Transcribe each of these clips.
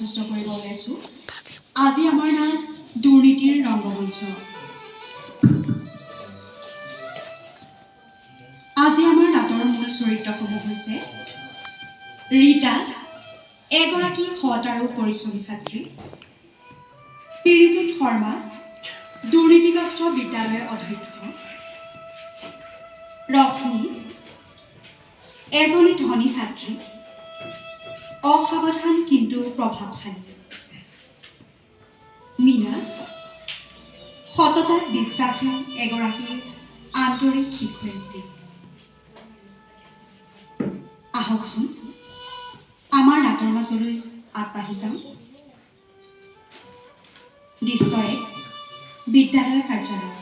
প্ৰস্তুত কৰিব ওলাইছোঁ। আজি আমাৰ নাম দুৰ্নীতিৰ ৰংগমঞ্চ। আজি আমাৰ নাটৰ মূল চৰিত্ৰসমূহ হৈছে ৰীতা, এগৰাকী সৎ আৰু পৰিশ্ৰমী ছাত্ৰী; শ্ৰীযুত শৰ্মা, দুৰ্নীতিগ্ৰস্ত বিদ্যালয়ৰ অধ্যক্ষ; ৰশ্মি, এজনী ধনী ছাত্ৰী, অসাৱধান কিন্তু প্ৰভাৱশালী; মীনা, সততাত বিশ্বাসী এগৰাকী আন্তৰিক শিক্ষয়িত্ৰী। আহকচোন আমাৰ নাটৰ মাজলৈ আগবাঢ়ি যাওঁ। দৃশ্য ১, বিদ্যালয় কাৰ্যালয়।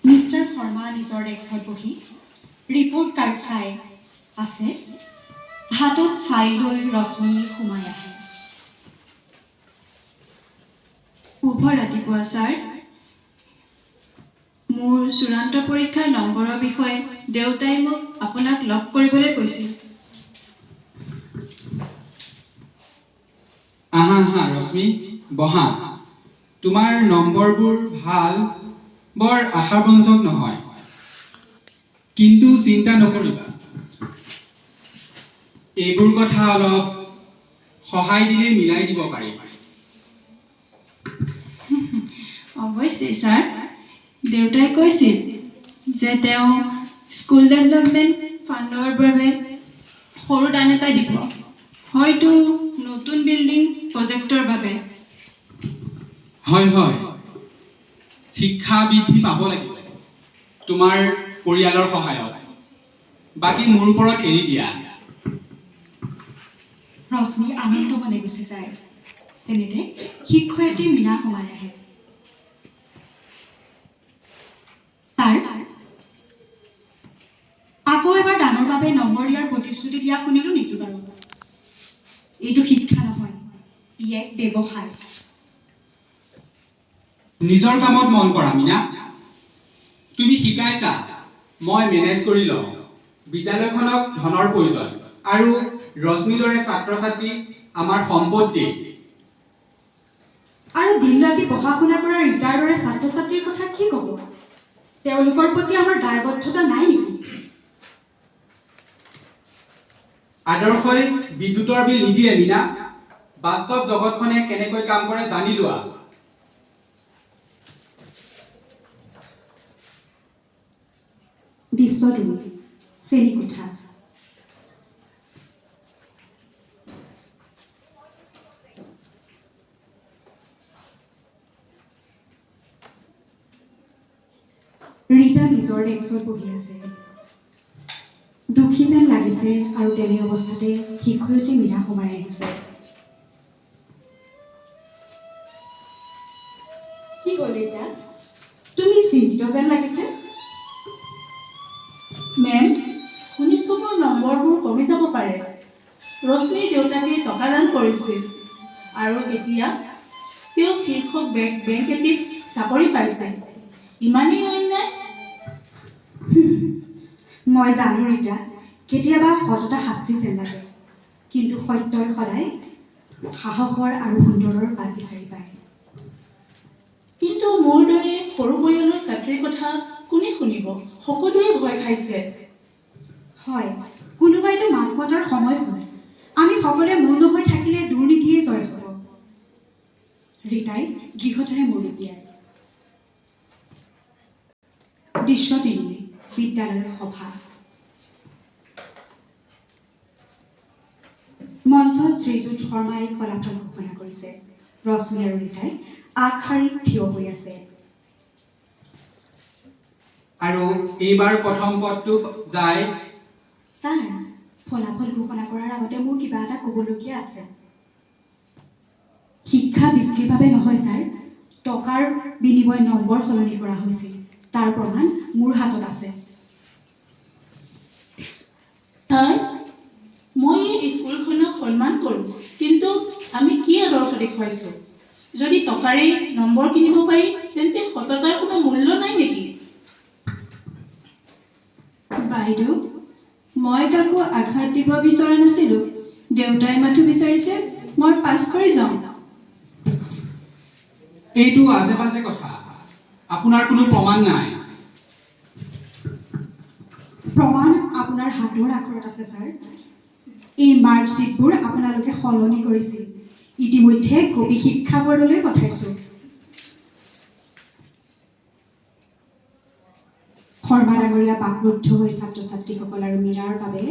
মিষ্টাৰ শৰ্মা নিজৰ ডেস্কত বহি ৰিপৰ্ট কাৰ্ড চাই আছে। হাতত ফাইল লৈ ৰশ্মি সোমাই আহে। শুভ ৰাতিপুৱা ছাৰ। মোৰ চূড়ান্ত পৰীক্ষাৰ নম্বৰৰ বিষয়ে দেউতাই মোক আপোনাক লগ কৰিবলৈ কৈছিল। আহা আহা ৰশ্মি, বহা। তোমাৰ নম্বৰবোৰ ভাল, বৰ আশাব্যঞ্জক নহয়, কিন্তু চিন্তা নকৰিবা, এইবোৰ কথা অলপ সহায় দিলে মিলাই দিব পাৰিম। অৱশ্যে ছাৰ, দেউতাই কৈছিল যে তেওঁ স্কুল ডেভেলপমেণ্ট ফাণ্ডৰ বাবে সৰু দান এটা দিব, হয়তো নতুন বিল্ডিং প্ৰজেক্টৰ বাবে। হয় হয়, শিক্ষা বৃদ্ধি পাব লাগিব তোমাৰ পৰিয়ালৰ সহায়ত, বাকী মোৰ ওপৰত এৰি দিয়া। ৰশ্মি আনন্দ মনে গুচি যায়। তেনেতে শিক্ষয়িত্ৰী মীনা সোমাই আহে। ছাৰ, আকৌ এবাৰ দানৰ বাবে নম্বৰ দিয়াৰ প্ৰতিশ্ৰুতি দিয়া শুনিলোঁ নেকি বাৰু? এইটো শিক্ষা নহয়, ই এক ব্যৱসায়। নিজৰ কামত মন কৰা মীনা। তুমি শিকাইছা, মই মেনেজ কৰি লওঁ। বিদ্যালয়খনক ধনৰ প্ৰয়োজন, আৰু ৰশ্মিৰ দৰে ছাত্ৰ ছাত্ৰী আমাৰ সম্পত্তি। আৰু দিন ৰাতি পঢ়া শুনা কৰা ৰীতাৰ দৰে ছাত্ৰ ছাত্ৰীৰ কথা কি ক'ব? তেওঁলোকৰ প্ৰতি আমাৰ দায়বদ্ধতা নাই নেকি? আদৰ্শই বিদ্যুতৰ বিল নিদিয়ে মীনা। বাস্তৱ জগতখনে কেনেকৈ কাম কৰে জানি লোৱা। দৃশ্য ২, শ্ৰেণীকোঠা। ৰীতা নিজৰ ডেস্কত বহি আছে। দুখী যেন লাগিছে, আৰু তেনে অৱস্থাতে শিক্ষয়িত্ৰী মীনা সোমাই আহিছে। কি হ'ল ৰীতা, তুমি চিন্তিত যেন লাগিছে? মেম, শুনিছোঁ মোৰ নম্বৰবোৰ কমি যাব পাৰে। ৰশ্মিৰ দেউতাকে টকা দান কৰিছিল, আৰু এতিয়া তেওঁ শীৰ্ষ বেংক এটিত চাকৰি পাইছে। ইমানেই অন্যায়? মই জানো ৰীতা, কেতিয়াবা সততা শাস্তি যেন লাগে, কিন্তু সত্যই সদায় সাহসৰ আৰু সুন্দৰৰ বাট বিচাৰি পায়। কিন্তু মোৰ দৰে সৰু পৰিয়ালৰ ছাত্ৰীৰ কথা কোনে শুনিব? সকলোৱে ভয় খাইছে। হয়, কোনোবাইতো মাত মতাৰ সময় হ'ল। আমি সকলোৱে মৌন হৈ থাকিলে দুৰ্নীতিয়ে জয় হ'ব। ৰীতাই দৃঢ়তাৰে মূৰ দুপিয়ায়। দৃশ্য ৩, বিদ্যালয়ৰ সভা। মঞ্চত শ্ৰীযুত শৰ্মাই ফলাফল ঘোষণা কৰিছে। ৰশ্মি আৰু ৰীতাই আগশাৰীত থিয় হৈ আছে। আৰু এইবাৰ প্ৰথম পদটো যায়। ছাৰ, ফলাফল ঘোষণা কৰাৰ আগতে মোৰ কিবা এটা ক'বলগীয়া আছে। শিক্ষা বিক্ৰীৰ বাবে নহয় ছাৰ, টকাৰ বিনিময়ত নম্বৰ সলনি কৰা হৈছিল। তাৰ প্ৰমাণ মোৰ হাতত আছে। ছাৰ, মই এই স্কুলখনক সন্মান কৰোঁ, কিন্তু আমি কি আদৰ্শ দেখুৱাইছোঁ? যদি টকাৰেই নম্বৰ কিনিব পাৰি, তেন্তে সততাৰ কোনো মূল্য নাই নেকি? বাইদেউ, মই কাকো আঘাত দিব বিচৰা নাছিলোঁ। দেউতাই মাথো বিচাৰিছে মই পাছ কৰি যাওঁ। এইটো আজে পাজে কথা। আপোনাৰ কোনো প্ৰমাণ নাই। প্ৰমাণ আপোনাৰ হাতৰ আখৰত আছে ছাৰ। এই মাৰ্কশ্বিটবোৰ আপোনালোকে সলনি কৰিছিল। ইতিমধ্যে কবি শিক্ষা বৰ্ডলৈ পঠাইছোঁ। শৰ্মা ডাঙৰীয়া বাকৰুদ্ধ হৈ ছাত্ৰ ছাত্ৰীসকল আৰু মীৰাৰ বাবে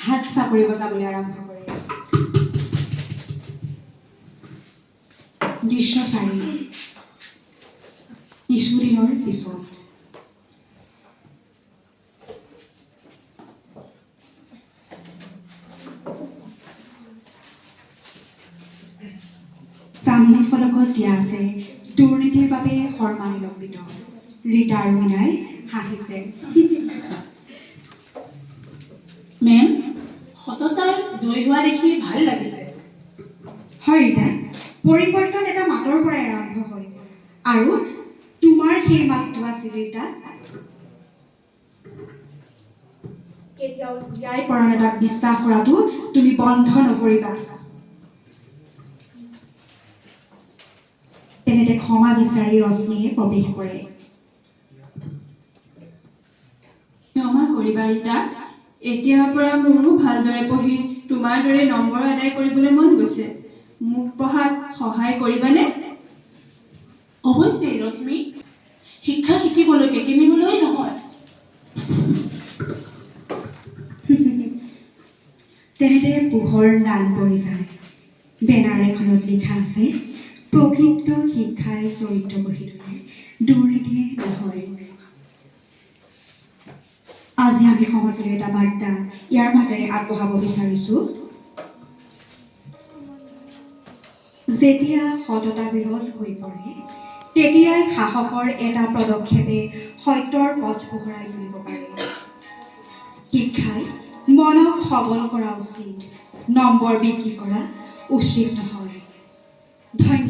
হাত চাপৰি বজাবলৈ আৰম্ভ কৰে। দৃশ্য 4। কিছুদিনৰ পিছত চামনি ফলকত দিয়া আছে দুৰ্নীতিৰ বাবে শৰ্মা নিলম্বিত। ৰীতা আৰু মীনাই হাঁহিছে। মেম, সততাৰ জয়ী হোৱা দেখি ভাল লাগিছে। হয় ৰীতা, পৰিৱৰ্তন এটা মাতৰ পৰাই আৰম্ভ হয় আৰু তোমাৰ সেই মাতটো আছিল ৰীতা। কেতিয়াও ন্যায় পৰায়ণতাক বিশ্বাস কৰাটো তুমি বন্ধ নকৰিবা। তেনেতে ক্ষমা বিচাৰি ৰশ্মিয়ে প্ৰৱেশ কৰে। ক্ষমা কৰিবা ৰীতা, এতিয়াৰ পৰা মোৰো ভালদৰে পঢ়ি তোমাৰ দৰে নম্বৰ আদায় কৰিবলৈ মন গৈছে। মোক পঢ়াত সহায় কৰিবানে? অৱশ্যে ৰশ্মি, শিক্ষা শিকিবলৈ কিনিবলৈ নহয়। তেনেতে পোহৰ নাল পৰি যায়। বেনাৰ এখনত লিখা আছে, প্ৰকৃত শিক্ষাই চৰিত্ৰ গঢ়ি তোলে, দুৰ্নীতি নহয়। আজি আমি সমাজলৈ এটা বাৰ্তা ইয়াৰ মাজেৰে আগবঢ়াব বিচাৰিছোঁ। যেতিয়া সততা বিৰল হৈ পৰে, তেতিয়াই সাহসৰ এটা পদক্ষেপে সত্যৰ পথ পোহৰাই তুলিব পাৰে। শিক্ষাই মনক সবল কৰা উচিত, নম্বৰ বিক্ৰী কৰা উচিত নহয়। ধন্যবাদ।